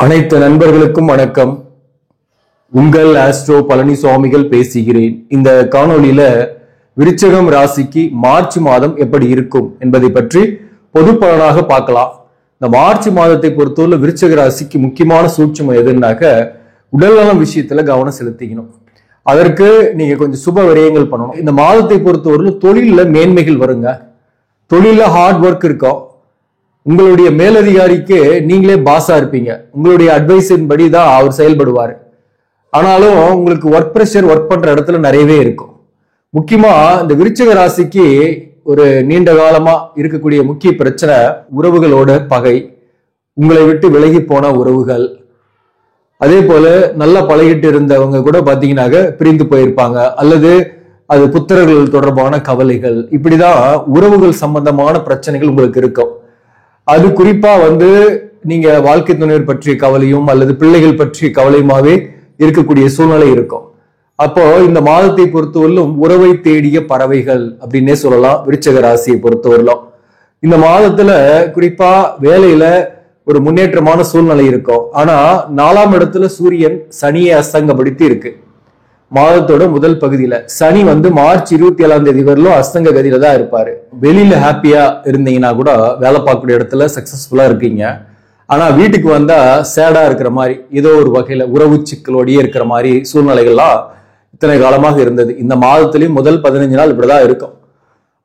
அனைத்து நண்பர்களுக்கும் வணக்கம். உங்கள் ஆஸ்ட்ரோ பழனிசாமிகள் பேசுகிறேன். இந்த காணொளியில விருச்சிகம் ராசிக்கு மார்ச் மாதம் எப்படி இருக்கும் என்பதை பற்றி பொது பலனாக பார்க்கலாம். இந்த மார்ச் மாதத்தை பொறுத்தவரை விருச்சிக ராசிக்கு முக்கியமான சூட்சுமம் எதுனாக்க உடல்நலம் விஷயத்துல கவனம் செலுத்திக்கணும். அதற்கு நீங்க கொஞ்சம் சுப விரயங்கள் பண்ணணும். இந்த மாதத்தை பொறுத்தவரை தொழில மேன்மைகள் வருங்க. தொழில ஹார்ட் ஒர்க் இருக்கும். உங்களுடைய மேலதிகாரிக்கு நீங்களே பாஸா இருப்பீங்க. உங்களுடைய அட்வைஸின் படி தான் அவர் செயல்படுவார். ஆனாலும் உங்களுக்கு ஒர்க் ப்ரெஷர் ஒர்க் பண்ற இடத்துல நிறையவே இருக்கும். முக்கியமா இந்த விருச்சிக ராசிக்கு ஒரு நீண்ட காலமா இருக்கக்கூடிய முக்கிய பிரச்சனை உறவுகளோட பகை, உங்களை விட்டு விலகி போன உறவுகள், அதே போல நல்லா பழகிட்டு இருந்தவங்க கூட பாத்தீங்கன்னாக்க பிரிந்து போயிருப்பாங்க, அல்லது அது புத்திரர்கள் தொடர்பான கவலைகள், இப்படிதான் உறவுகள் சம்பந்தமான பிரச்சனைகள் உங்களுக்கு இருக்கும். அது குறிப்பா நீங்க வாழ்க்கை துணைவர் பற்றிய கவலையும் அல்லது பிள்ளைகள் பற்றிய கவலையுமாவே இருக்கக்கூடிய சூழ்நிலை இருக்கும். அப்போ இந்த மாதத்தை பொறுத்தவரையிலும் உறவை தேடிய பறவைகள் அப்படின்னே சொல்லலாம். விருச்சிக ராசியை பொறுத்தவரையிலும் இந்த மாதத்துல குறிப்பா வேலையில ஒரு முன்னேற்றமான சூழ்நிலை இருக்கும். ஆனா 4ஆம் இடத்துல சூரியன் சனியை அஸ்தங்கப்படுத்தி இருக்கு. மாதத்தோட முதல் பகுதியில சனி மார்ச் 27ஆம் தேதி வரலும் அஸ்தங்க கதியில தான் இருப்பாரு. வெளியில ஹாப்பியா இருந்தீங்கன்னா கூட வேலை பார்க்கக்கூடிய இடத்துல சக்சஸ்ஃபுல்லா இருக்கீங்க. ஆனா வீட்டுக்கு வந்தா சேடா இருக்கிற மாதிரி, ஏதோ ஒரு வகையில உறவு சிக்கலோடயே இருக்கிற மாதிரி சூழ்நிலைகள்லாம் இத்தனை காலமாக இருந்தது. இந்த மாதத்திலயும் முதல் 15 நாள் இப்படிதான் இருக்கும்.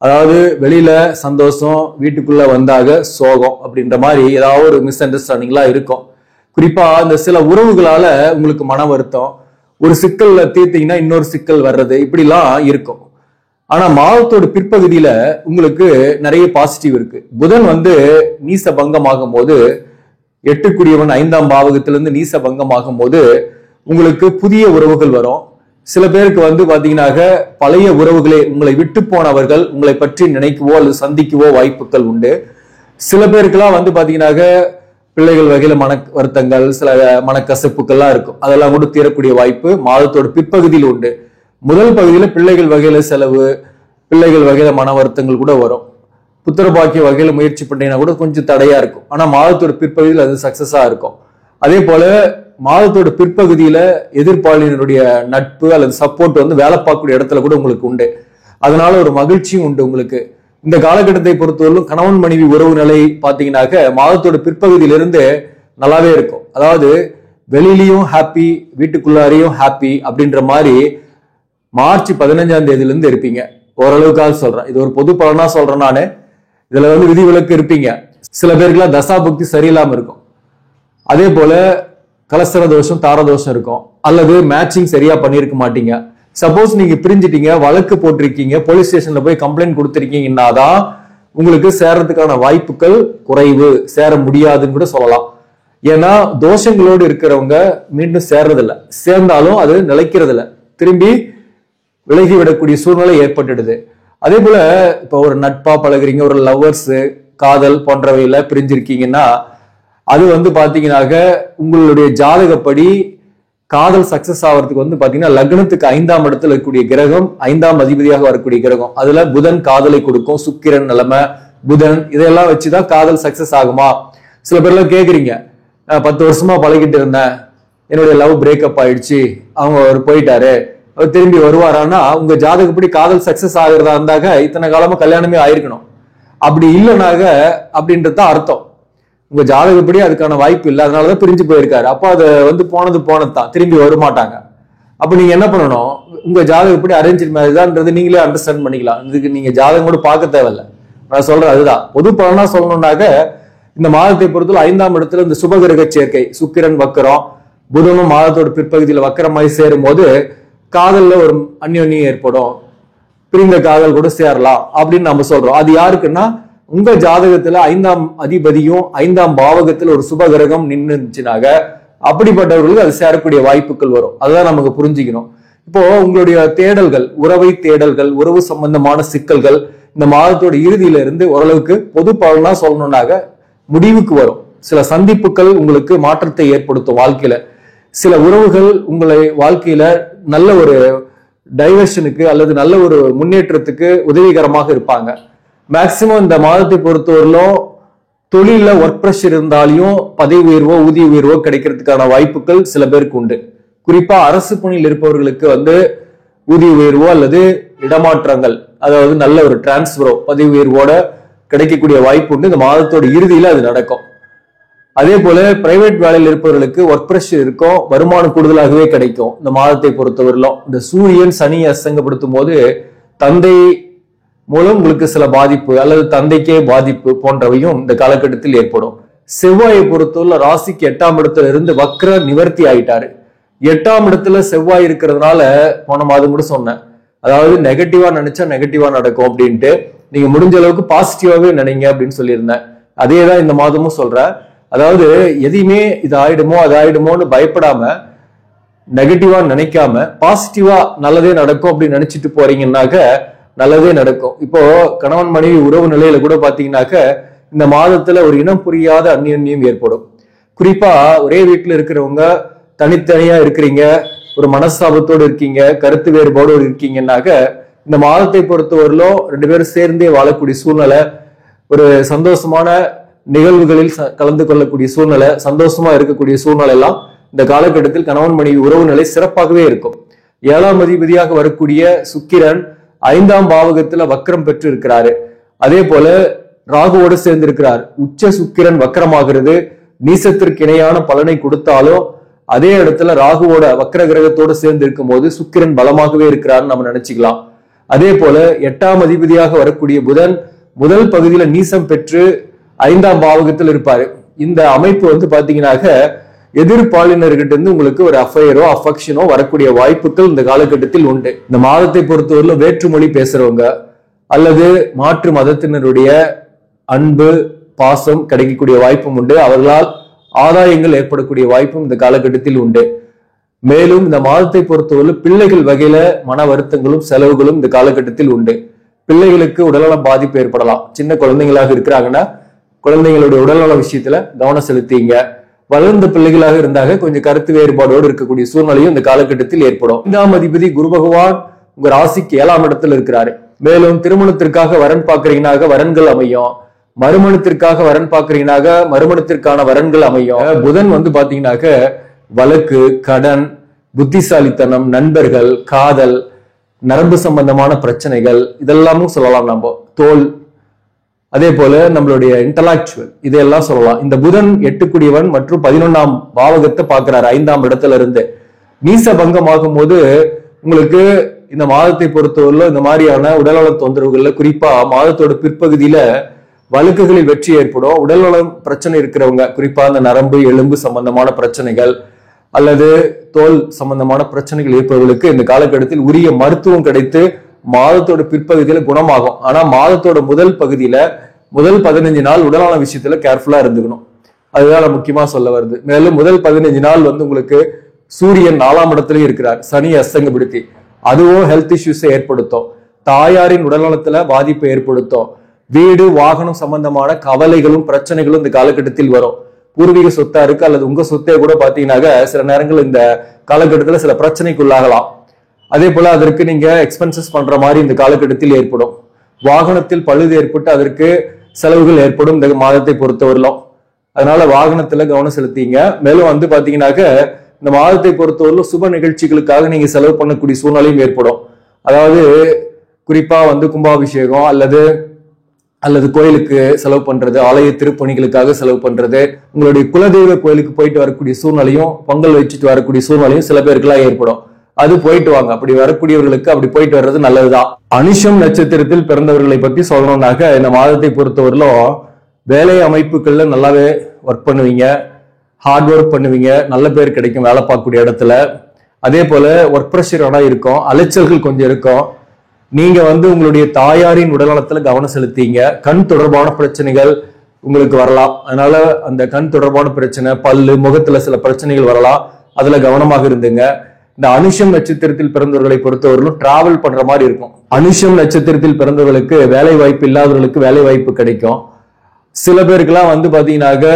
அதாவது வெளியில சந்தோஷம், வீட்டுக்குள்ள வந்தாக சோகம் அப்படின்ற மாதிரி ஏதாவது ஒரு மிஸ் அண்டர்ஸ்டாண்டிங்லாம் இருக்கும். குறிப்பா இந்த சில உறவுகளால உங்களுக்கு மன வருத்தம், ஒரு சிக்கல்ல தீர்த்தீங்கன்னா இன்னொரு சிக்கல் வர்றது, இப்படிலாம் இருக்கும். ஆனா மாதத்தோட பிற்பகுதியில உங்களுக்கு நிறைய பாசிட்டிவ் இருக்கு. புதன் நீச பங்கமாகும் போது, 8க்குரியவன் 5ஆம் பாவகத்திலிருந்து நீச பங்கமாகும் போது உங்களுக்கு புதிய உறவுகள் வரும். சில பேருக்கு பாத்தீங்கன்னாக்க பழைய உறவுகளே, உங்களை விட்டு போனவர்கள் உங்களை பற்றி நினைக்கவோ அல்லது சந்திக்கவோ வாய்ப்புகள் உண்டு. சில பேருக்குலாம் பாத்தீங்கன்னாக்க பிள்ளைகள் வகையில மன வருத்தங்கள், சில மனக்கசப்புகள்லாம் இருக்கும். அதெல்லாம் கூட தீரக்கூடிய வாய்ப்பு மாதத்தோட பிற்பகுதியில் உண்டு. முதல் பகுதியில பிள்ளைகள் வகையில செலவு, பிள்ளைகள் வகையில மன வருத்தங்கள் கூட வரும். புத்திர பாக்கிய வகையில முயற்சி பண்ணீங்கன்னா கூட கொஞ்சம் தடையா இருக்கும். ஆனா மாதத்தோட பிற்பகுதியில் அது சக்சஸா இருக்கும். அதே போல மாதத்தோட பிற்பகுதியில எதிர்ப்பாளியினுடைய நட்பு அல்லது சப்போர்ட் வேலை பார்க்கக்கூடிய இடத்துல கூட உங்களுக்கு உண்டு. அதனால ஒரு மகிழ்ச்சியும் உண்டு உங்களுக்கு. இந்த காலகட்டத்தை பொறுத்தவரையிலும் கணவன் மனைவி உறவு நிலை பாத்தீங்கன்னாக்க மாதத்தோட பிற்பகுதியிலிருந்து நல்லாவே இருக்கும். அதாவது வெளியிலையும் ஹாப்பி, வீட்டுக்குள்ளாரையும் ஹாப்பி அப்படின்ற மாதிரி மார்ச் 15ஆம் தேதியிலிருந்து இருப்பீங்க. ஓரளவுக்காக சொல்றேன், இது ஒரு பொது பலனா சொல்றேன் நானு. இதுல விதிவிலக்கு இருப்பீங்க. சில பேருக்குலாம் தசா புக்தி சரியில்லாம இருக்கும். அதே போல கலஸ்தர தோஷம், தாரதோஷம் இருக்கும். அல்லது மேட்சிங் சரியா பண்ணிருக்க மாட்டீங்க. சப்போஸ் நீங்க பிரிஞ்சிட்டீங்க, வழக்கு போட்டிருக்கீங்க, போலீஸ் ஸ்டேஷன்ல போய் கம்ப்ளைண்ட் கொடுத்திருக்கீங்கன்னா தான் உங்களுக்கு சேரத்துக்கான வாய்ப்புகள் குறைவு, சேர முடியாதுன்னு கூட சொல்லலாம். ஏன்னா தோஷங்களோடு இருக்கிறவங்க மீண்டும் சேர்றதில்ல, சேர்ந்தாலும் அது நிலைக்கிறது இல்ல, திரும்பி விலகி விடக்கூடிய சூழ்நிலை ஏற்பட்டுடுது. அதே போல இப்ப ஒரு நட்பா பழகுறீங்க, ஒரு லவ்வர்ஸ், காதல் போன்றவையில பிரிஞ்சிருக்கீங்கன்னா அது பாத்தீங்கன்னாக்க உங்களுடைய ஜாதகப்படி காதல் சக்சஸ் ஆகிறதுக்கு பாத்தீங்கன்னா லக்னத்துக்கு 5ஆம் இடத்துல இருக்கக்கூடிய கிரகம், 5ஆம் அதிபதியாக வரக்கூடிய கிரகம், அதுல புதன் காதலை கொடுக்கும். சுக்கிரன் நிலைமை, புதன், இதெல்லாம் வச்சுதான் காதல் சக்சஸ் ஆகுமா? சில பேர்லாம் கேக்குறீங்க, 10 வருஷமா பழகிட்டு இருந்தேன், என்னுடைய லவ் பிரேக்கப் ஆயிடுச்சு, அவங்க போயிட்டாரு, அவர் திரும்பி வருவாரான்னா உங்க ஜாதகப்படி காதல் சக்சஸ் ஆகுறதா இருந்தாக இத்தனை காலமா கல்யாணமே ஆயிருக்கணும். அப்படி இல்லைனாக அப்படின்றதான் அர்த்தம். உங்க ஜாதகப்படி அதுக்கான வாய்ப்பு இல்லை, அதனாலதான் பிரிஞ்சு போயிருக்காரு. அப்போ அது போனதுதான், திரும்பி வரமாட்டாங்க. அப்ப நீங்க என்ன பண்ணணும், உங்க ஜாதகப்படி அரேஞ்ச் மேரேஜ் தான்ன்றது நீங்களே அண்டர்ஸ்டாண்ட் பண்ணிக்கலாம். இதுக்கு நீங்க ஜாதகம் கூட பார்க்க தேவையில்லை. நான் சொல்றேன் அதுதான் பொது பலனா சொல்லணும்னாக்க இந்த மாதத்தை பொறுத்தவரை 5ஆம் இடத்துல இந்த சுபகிரக சேர்க்கை, சுக்கிரன் வக்கரம், புதனும் மாதத்தோட பிற்பகுதியில வக்கரமாய் சேரும் போது காதல்ல ஒரு அந்யோன்யம் ஏற்படும். பிரிந்த காதல் கூட சேரலாம் அப்படின்னு நம்ம சொல்றோம். அது யாருக்குன்னா உங்க ஜாதகத்துல 5ஆம் அதிபதியும் 5ஆம் பாவகத்துல ஒரு சுபகிரகம் நின்றுச்சுனாக அப்படிப்பட்டவர்களுக்கு அது சேரக்கூடிய வாய்ப்புகள் வரும். அதுதான் நமக்கு புரிஞ்சுக்கணும். இப்போ உங்களுடைய தேடல்கள், உறவை தேடல்கள், உறவு சம்பந்தமான சிக்கல்கள் இந்த மாதத்தோட இறுதியில இருந்து ஓரளவுக்கு பொது பலனா சொல்லணும்னாக முடிவுக்கு வரும். சில சந்திப்புகள் உங்களுக்கு மாற்றத்தை ஏற்படுத்தும் வாழ்க்கையில. சில உறவுகள் உங்களை வாழ்க்கையில நல்ல ஒரு டைவர்ஷனுக்கு அல்லது நல்ல ஒரு முன்னேற்றத்துக்கு உதவிகரமாக இருப்பாங்க. மேக்சிமம் இந்த மாதத்தை பொறுத்தவரையிலும் தொழில ஒர்க் ப்ரெஷர் இருந்தாலையும் பதவி உயர்வோ ஊதிய உயர்வோ கிடைக்கிறதுக்கான வாய்ப்புகள் சில பேருக்கு உண்டு. குறிப்பா அரசு பணியில் இருப்பவர்களுக்கு ஊதிய உயர்வோ அல்லது இடமாற்றங்கள், அதாவது நல்ல ஒரு டிரான்ஸ்பரோ பதவி உயர்வோட கிடைக்கக்கூடிய வாய்ப்பு உண்டு. இந்த மாதத்தோட இறுதியில அது நடக்கும். அதே போல பிரைவேட் வேலையில் இருப்பவர்களுக்கு ஒர்க் ப்ரெஷர் இருக்கும், வருமானம் கூடுதலாகவே கிடைக்கும். இந்த மாதத்தை பொறுத்தவரையிலும் இந்த சூரியன் சனி அஸ்தங்கப்படுத்தும் போது தந்தை மூலம் உங்களுக்கு சில பாதிப்பு அல்லது தந்தைக்கே பாதிப்பு போன்றவையும் இந்த காலகட்டத்தில் ஏற்படும். செவ்வாயை பொறுத்தவரை ராசிக்கு 8ஆம் இடத்துல இருந்து வக்ர நிவர்த்தி ஆயிட்டாரு. 8ஆம் இடத்துல செவ்வாய் இருக்கிறதுனால போன மாதம் கூட சொன்னேன், அதாவது நெகட்டிவா நினைச்சா நெகட்டிவா நடக்கும் அப்படின்ட்டு, நீங்க முடிஞ்ச அளவுக்கு பாசிட்டிவாவே நினைங்க அப்படின்னு சொல்லியிருந்தேன். அதேதான் இந்த மாதமும் சொல்றேன். அதாவது எதையுமே இது ஆயிடுமோ அது ஆயிடுமோன்னு பயப்படாம, நெகட்டிவா நினைக்காம பாசிட்டிவா நல்லதே நடக்கும் அப்படின்னு நினைச்சிட்டு போறீங்கன்னாக்க நல்லதே நடக்கும். இப்போ கணவன் மனைவி உறவு நிலையில கூட பாத்தீங்கன்னாக்க இந்த மாதத்துல ஒரு இனம் புரியாத அந்நியம் ஏற்படும். குறிப்பா ஒரே வீட்டுல இருக்கிறவங்க தனித்தனியா இருக்கிறீங்க, ஒரு மனஸ்தாபத்தோடு இருக்கீங்க, கருத்து வேறுபாடு இருக்கீங்கன்னாக்க இந்த மாதத்தை பொறுத்தவரையிலும் 2 பேரும் சேர்ந்தே வாழக்கூடிய சூழ்நிலை, ஒரு சந்தோஷமான நிகழ்வுகளில் கலந்து கொள்ளக்கூடிய சூழ்நிலை, சந்தோஷமா இருக்கக்கூடிய சூழ்நிலை எல்லாம் இந்த காலகட்டத்தில் கணவன் மனைவி உறவு நிலை சிறப்பாகவே இருக்கும். 7ஆம் அதிபதியாக வரக்கூடிய சுக்கிரன் 5ஆம் பாவகத்துல வக்ரம் பெற்று இருக்கிறாரு. அதே போல ராகுவோடு சேர்ந்து இருக்கிறார். உச்ச சுக்கிரன் வக்ரமாகிறது, நீசத்திற்கு இணையான பலனை கொடுத்தாலும் அதே இடத்துல ராகுவோட வக்ர கிரகத்தோடு சேர்ந்து இருக்கும் போது சுக்கிரன் பலமாகவே இருக்கிறார்னு நம்ம நினைச்சுக்கலாம். அதே போல 8ஆம் அதிபதியாக வரக்கூடிய புதன் முதல் பகுதியில நீசம் பெற்று 5ஆம் பாவகத்தில் இருப்பாரு. இந்த அமைப்பு பாத்தீங்கன்னாக்க எதிர்பாலினர்கிட்ட இருந்து உங்களுக்கு ஒரு அஃபையரோ அஃபெக்ஷனோ வரக்கூடிய வாய்ப்புகள் இந்த காலகட்டத்தில் உண்டு. இந்த மாதத்தை பொறுத்தவரையிலும் வேற்றுமொழி பேசுறவங்க அல்லது மாற்று மதத்தினருடைய அன்பு பாசம் கிடைக்கக்கூடிய வாய்ப்பும் உண்டு. அவர்களால் ஆதாயங்கள் ஏற்படக்கூடிய வாய்ப்பும் இந்த காலகட்டத்தில் உண்டு. மேலும் இந்த மாதத்தை பொறுத்தவரை பிள்ளைகள் வகையில மன வருத்தங்களும் செலவுகளும் இந்த காலகட்டத்தில் உண்டு. பிள்ளைகளுக்கு உடல்நலம் பாதிப்பு ஏற்படலாம். சின்ன குழந்தைங்களாக இருக்கிறாங்கன்னா குழந்தைங்களுடைய உடல்நல விஷயத்துல கவனம் செலுத்திங்க. வளர்ந்த பிள்ளைகளாக இருந்தாக கொஞ்சம் கருத்து வேறுபாடோடு இருக்கக்கூடிய சூழ்நிலையும் இந்த காலகட்டத்தில் ஏற்படும். 5ஆம் அதிபதி குரு பகவான் உங்க ராசிக்கு 7ஆம் இடத்துல இருக்கிறாரு. மேலும் திருமணத்திற்காக வரன் பாக்குறீங்கன்னாக வரன்கள் அமையும், மறுமணத்திற்காக வரன் பாக்குறீங்கன்னாக மறுமணத்திற்கான வரன்கள் அமையும். புதன் பாத்தீங்கன்னாக்க வழக்கு, கடன், புத்திசாலித்தனம், நண்பர்கள், காதல், நரம்பு சம்பந்தமான பிரச்சனைகள் இதெல்லாமும் சொல்லலாம். நம்ம தோல், அதே போல நம்மளுடைய இன்டலெக்சுவல் இதெல்லாம் சொல்லலாம். இந்த புதன் 8 மற்றும் 11ஆம் பாவகத்தை பார்க்கிறாரு 5ஆம் இடத்துல இருந்து. நீச பங்கம் ஆகும் போது உங்களுக்கு இந்த மாதத்தை பொறுத்தவரையில இந்த மாதிரியான உடல்நல தொந்தரவுகள்ல, குறிப்பா மாதத்தோட பிற்பகுதியில வழக்குகளில் வெற்றி ஏற்படும். உடல்நலம் பிரச்சனை இருக்கிறவங்க, குறிப்பா அந்த நரம்பு எலும்பு சம்பந்தமான பிரச்சனைகள் அல்லது தோல் சம்பந்தமான பிரச்சனைகள் இருப்பவர்களுக்கு இந்த காலகட்டத்தில் உரிய மருத்துவம் கிடைத்து மாதத்தோட பிற்பகுதியில குணமாகும். ஆனா மாதத்தோட முதல் பகுதியில முதல் 15 நாள் உடல்நல விஷயத்துல கேர்ஃபுல்லா இருந்துக்கணும். அதுதான் முக்கியமா சொல்ல வருது. மேலும் முதல் 15 நாள் உங்களுக்கு சூரியன் 4ஆம் இடத்துலயும் இருக்கிறார், சனி அஸ்தங்கப்படுத்தி, அதுவும் ஹெல்த் இஷ்யூஸை ஏற்படுத்தும். தாயாரின் உடல்நலத்துல பாதிப்பை ஏற்படுத்தும். வீடு வாகனம் சம்பந்தமான கவலைகளும் பிரச்சனைகளும் இந்த காலகட்டத்தில் வரும். பூர்வீக சொத்தா இருக்கு அல்லது உங்க சொத்தை கூட பாத்தீங்கன்னாக்க சில நேரங்கள் இந்த காலகட்டத்துல சில பிரச்சனைக்குள்ளாகலாம். அதே போல அதற்கு நீங்க எக்ஸ்பென்சஸ் பண்ற மாதிரி இந்த காலகட்டத்தில் ஏற்படும். வாகனத்தில் பழுது ஏற்பட்டு அதற்கு செலவுகள் ஏற்படும் இந்த மாதத்தை பொறுத்தவரையிலும். அதனால வாகனத்துல கவனம் செலுத்திங்க. மேலும் பாத்தீங்கன்னாக்க இந்த மாதத்தை பொறுத்தவரையிலும் சுப நிகழ்ச்சிகளுக்காக நீங்க செலவு பண்ணக்கூடிய சூழ்நிலையும் ஏற்படும். அதாவது குறிப்பா கும்பாபிஷேகம் அல்லது கோயிலுக்கு செலவு பண்றது, ஆலய திருப்பணிகளுக்காக செலவு பண்றது, உங்களுடைய குலதெய்வ கோயிலுக்கு போயிட்டு வரக்கூடிய சூழ்நிலையும் பொங்கல் வச்சுட்டு வரக்கூடிய சூழ்நிலையும் சில பேருக்குலாம் ஏற்படும். அது போயிட்டு வாங்க. அப்படி வரக்கூடியவர்களுக்கு அப்படி போயிட்டு வர்றது நல்லதுதான். அனுஷம் நட்சத்திரத்தில் பிறந்தவர்களை பத்தி சொல்லணும்னாக்க இந்த மாதத்தை பொறுத்தவரையிலும் வேலை அமைப்புகள்ல நல்லாவே ஒர்க் பண்ணுவீங்க, ஹார்ட் ஒர்க் பண்ணுவீங்க, நல்ல பேர் கிடைக்கும் வேலை பார்க்கக்கூடிய இடத்துல. அதே போல ஒர்க் ப்ரெஷர் ஆனா இருக்கும், அலைச்சல்கள் கொஞ்சம் இருக்கும். நீங்க உங்களுடைய தாயாரின் உடல்நலத்துல கவனம் செலுத்திங்க. கண் தொடர்பான பிரச்சனைகள் உங்களுக்கு வரலாம். அதனால அந்த கண் தொடர்பான பிரச்சனை, பல்லு, முகத்துல சில பிரச்சனைகள் வரலாம். அதுல கவனமாக இருந்துங்க. இந்த அனுஷம் நட்சத்திரத்தில் பிறந்தவர்களை பொறுத்தவரையிலும் டிராவல் பண்ற மாதிரி இருக்கும். அனுஷம் நட்சத்திரத்தில் பிறந்தவர்களுக்கு வேலை வாய்ப்பு இல்லாதவர்களுக்கு வேலை வாய்ப்பு கிடைக்கும். சில பேருக்குலாம் பாத்தீங்கன்னாக்க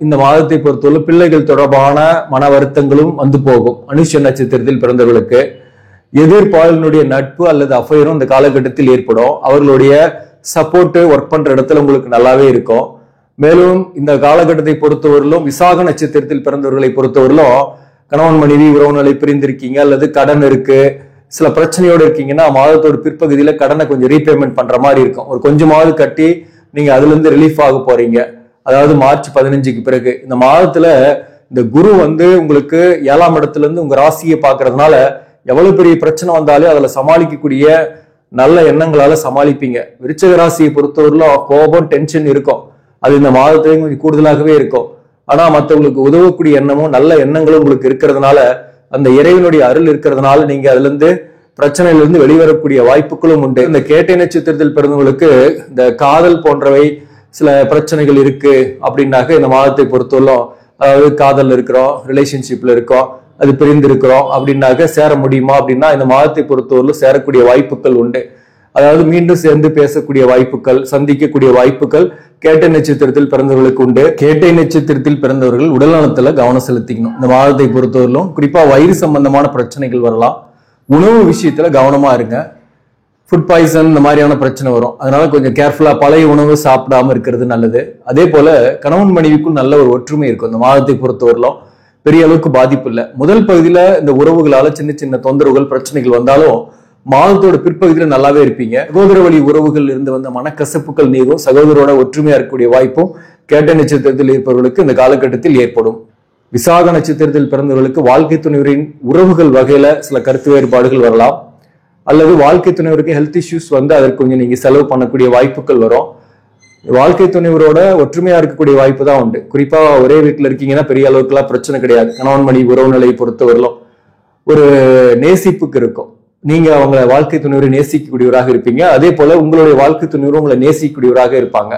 இந்த மாதத்தை பொறுத்தவரை பிள்ளைகள் தொடர்பான மன வருத்தங்களும் போகும். அனுஷ நட்சத்திரத்தில் பிறந்தவர்களுக்கு எதிர்பாலினுடைய நட்பு அல்லது அஃபையரும் இந்த காலகட்டத்தில் ஏற்படும். அவர்களுடைய சப்போர்ட் ஒர்க் பண்ற இடத்துல உங்களுக்கு நல்லாவே இருக்கும். மேலும் இந்த காலகட்டத்தை பொறுத்தவரையிலும் விசாக நட்சத்திரத்தில் பிறந்தவர்களை பொறுத்தவரையிலும் கணவன் மனைவி உறவு நிலை பிரிந்திருக்கீங்க அல்லது கடன் இருக்கு, சில பிரச்சனையோடு இருக்கீங்கன்னா மாதத்தோட பிற்பகுதியில கடனை கொஞ்சம் ரீபேமெண்ட் பண்ற மாதிரி இருக்கும். ஒரு கொஞ்சமாவது கட்டி நீங்க அதுல இருந்து ரிலீஃப் ஆக போறீங்க. அதாவது மார்ச் 15க்கு பிறகு இந்த மாதத்துல இந்த குரு உங்களுக்கு 7ஆம் இடத்துல இருந்து உங்க ராசியை பாக்குறதுனால எவ்வளவு பெரிய பிரச்சனை வந்தாலும் அதுல சமாளிக்கக்கூடிய நல்ல எண்ணங்களால சமாளிப்பீங்க. விருச்சிக ராசியை பொறுத்தவரையிலும் கோபம் டென்ஷன் இருக்கும், அது இந்த மாதத்திலையும் கொஞ்சம் கூடுதலாகவே இருக்கும். ஆனா மற்றவங்களுக்கு உதவக்கூடிய எண்ணமும் நல்ல எண்ணங்களும் உங்களுக்கு இருக்கிறதுனால, அந்த இறைவனுடைய அருள் இருக்கிறதுனால நீங்க அதுல இருந்து பிரச்சனையில இருந்து வெளிவரக்கூடிய வாய்ப்புகளும் உண்டு. இந்த கேட்டை நட்சத்திரத்தில் பிறந்தவங்களுக்கு இந்த காதல் போன்றவை சில பிரச்சனைகள் இருக்கு அப்படின்னாக்க இந்த மாதத்தை பொறுத்தவரையிலும், அதாவது காதல் இருக்கிறோம், ரிலேஷன்ஷிப்ல இருக்கோம், அது பிரிந்து இருக்கிறோம் அப்படின்னாக்க சேர முடியுமா அப்படின்னா இந்த மாதத்தை பொறுத்தவரையிலும் சேரக்கூடிய வாய்ப்புகள் உண்டு. அதாவது மீண்டும் சேர்ந்து பேசக்கூடிய வாய்ப்புகள், சந்திக்கக்கூடிய வாய்ப்புகள் கேட்டை நட்சத்திரத்தில் பிறந்தவர்களுக்கு உண்டு. கேட்டை நட்சத்திரத்தில் பிறந்தவர்கள் உடல் நலத்துல கவனம் செலுத்திக்கணும். இந்த மாதத்தை பொறுத்தவரையிலும் குறிப்பா வயிறு சம்பந்தமான பிரச்சனைகள் வரலாம். உணவு விஷயத்துல கவனமா இருங்க. ஃபுட் பாய்சன் இந்த மாதிரியான பிரச்சனை வரும், அதனால கொஞ்சம் கேர்ஃபுல்லா பழைய உணவு சாப்பிடாம இருக்கிறது நல்லது. அதே போல கணவன் மனைவிக்குள் நல்ல ஒரு ஒற்றுமை இருக்கும். இந்த மாதத்தை பொறுத்தவரையிலும் பெரிய அளவுக்கு பாதிப்பு இல்லை. முதல் பகுதியில இந்த உறவுகளால சின்ன சின்ன தொந்தரவுகள் பிரச்சனைகள் வந்தாலும் மாதத்தோட பிற்பகுதியில நல்லாவே இருப்பீங்க. சகோதர வழி உறவுகள் இருந்து வந்த மனக்கசப்புகள் நீங்கும். சகோதரோட ஒற்றுமையா இருக்கக்கூடிய வாய்ப்பும் கேட்டை நட்சத்திரத்தில் இருப்பவர்களுக்கு இந்த காலகட்டத்தில் ஏற்படும். விசாக நட்சத்திரத்தில் பிறந்தவர்களுக்கு வாழ்க்கை துணைவரின் உறவுகள் வகையில சில கருத்து வேறுபாடுகள் வரலாம், அல்லது வாழ்க்கை துணைவருக்கு ஹெல்த் இஷ்யூஸ் அதற்கு கொஞ்சம் நீங்க செலவு பண்ணக்கூடிய வாய்ப்புகள் வரும். வாழ்க்கை துணைவரோட ஒற்றுமையா இருக்கக்கூடிய வாய்ப்பு தான் உண்டு. குறிப்பா ஒரே வீட்டுல இருக்கீங்கன்னா பெரிய அளவுக்குலாம் பிரச்சனை கிடையாது. கணவன் மனைவி உறவு நிலையை பொறுத்தவரையிலும் ஒரு நேசிப்புக்கு இருக்கும். நீங்க அவங்கள வாழ்க்கை துணைவரை நேசிக்கக்கூடியவராக இருப்பீங்க, அதே போல உங்களுடைய வாழ்க்கை துணைவரும் உங்களை நேசிக்கக்கூடியவராக இருப்பாங்க.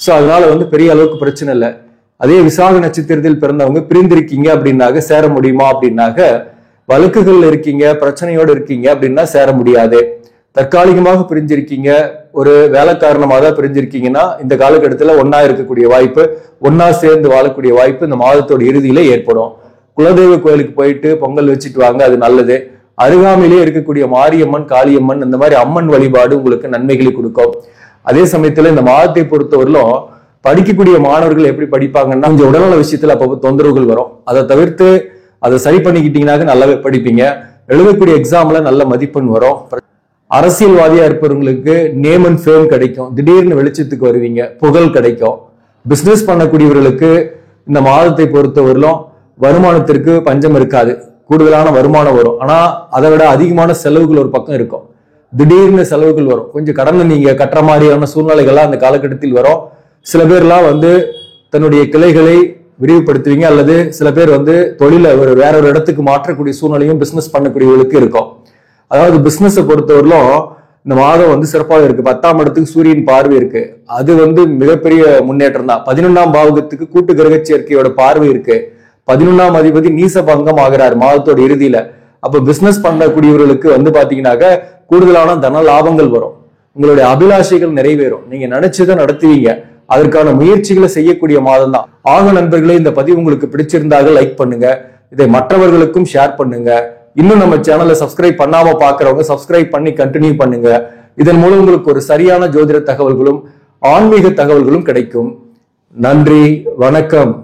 சோ அதனால பெரிய அளவுக்கு பிரச்சனை இல்லை. அதே விசாக நட்சத்திரத்தில் பிறந்தவங்க பிரிந்திருக்கீங்க அப்படின்னாக்க சேர முடியுமா அப்படின்னாக்க, வழக்குகள்ல இருக்கீங்க, பிரச்சனையோடு இருக்கீங்க அப்படின்னா சேர முடியாது. தற்காலிகமாக பிரிஞ்சிருக்கீங்க, ஒரு வேலை காரணமாக தான் பிரிஞ்சிருக்கீங்கன்னா இந்த காலகட்டத்துல ஒன்னா இருக்கக்கூடிய வாய்ப்பு, ஒன்னா சேர்ந்து வாழக்கூடிய வாய்ப்பு இந்த மாதத்தோட இறுதியில ஏற்படும். குலதெய்வ கோயிலுக்கு போயிட்டு பொங்கல் வச்சுட்டு வாங்க, அது நல்லது. அருகாமையிலே இருக்கக்கூடிய மாரியம்மன், காளியம்மன் இந்த மாதிரி அம்மன் வழிபாடு உங்களுக்கு நன்மைகளை கொடுக்கும். அதே சமயத்துல இந்த மாதத்தை பொறுத்தவரையிலும் படிக்கக்கூடிய மாணவர்கள் எப்படி படிப்பாங்கன்னா, கொஞ்சம் உடல்நல விஷயத்துல அப்பப்போ தொந்தரவுகள் வரும். அதை தவிர்த்து அதை சரி பண்ணிக்கிட்டீங்கன்னாக்க நல்லாவே படிப்பீங்க. எழுதக்கூடிய எக்ஸாம்ல நல்ல மதிப்பெண் வரும். அரசியல்வாதியா இருப்பவங்களுக்கு நேம் அண்ட் ஃபேம் கிடைக்கும், திடீர்னு வெளிச்சத்துக்கு வருவீங்க, புகழ் கிடைக்கும். பிசினஸ் பண்ணக்கூடியவர்களுக்கு இந்த மாதத்தை பொறுத்தவரையிலும் வருமானத்திற்கு பஞ்சம் இருக்காது, கூடுதலான வருமானம் வரும். ஆனா அதை விட அதிகமான செலவுகள் ஒரு பக்கம் இருக்கும். திடீர்னு செலவுகள் வரும், கொஞ்சம் கடனை நீங்க கட்டுற மாதிரியான சூழ்நிலைகள்லாம் அந்த காலகட்டத்தில் வரும். சில பேர்லாம் தன்னுடைய கிளைகளை விரிவுபடுத்துவீங்க, அல்லது சில பேர் தொழிலை வேற ஒரு இடத்துக்கு மாற்றக்கூடிய சூழ்நிலையும் பிசினஸ் பண்ணக்கூடியவர்களுக்கு இருக்கும். அதாவது பிசினஸ் பொறுத்தவரையிலும் இந்த மாதம் சிறப்பாக இருக்கு. 10ஆம் இடத்துக்கு சூரியன் பார்வை இருக்கு, அது மிகப்பெரிய முன்னேற்றம் தான். 11ஆம் பாவகத்துக்கு கூட்டு கிரக சேர்க்கையோட பார்வை இருக்கு. 11ஆம் அதிபதி நீச பங்கம் ஆகிறார் மாதத்தோட இறுதியில. அப்ப பிசினஸ் பண்ணக்கூடியவர்களுக்கு பாத்தீங்கன்னாக்க கூடுதலான தன லாபங்கள் வரும், உங்களுடைய அபிலாஷைகள் நிறைவேறும், நீங்க நினைச்சதை நடத்துவீங்க, அதற்கான முயற்சிகளை செய்யக்கூடிய மாதம் தான். ஆக நண்பர்களே, இந்த பதிவு உங்களுக்கு பிடிச்சிருந்தாக லைக் பண்ணுங்க, இதை மற்றவர்களுக்கும் ஷேர் பண்ணுங்க. இன்னும் நம்ம சேனலை சப்ஸ்கிரைப் பண்ணாம பாக்குறவங்க சப்ஸ்கிரைப் பண்ணி கண்டினியூ பண்ணுங்க. இதன் மூலம் உங்களுக்கு ஒரு சரியான ஜோதிட தகவல்களும் ஆன்மீக தகவல்களும் கிடைக்கும். நன்றி, வணக்கம்.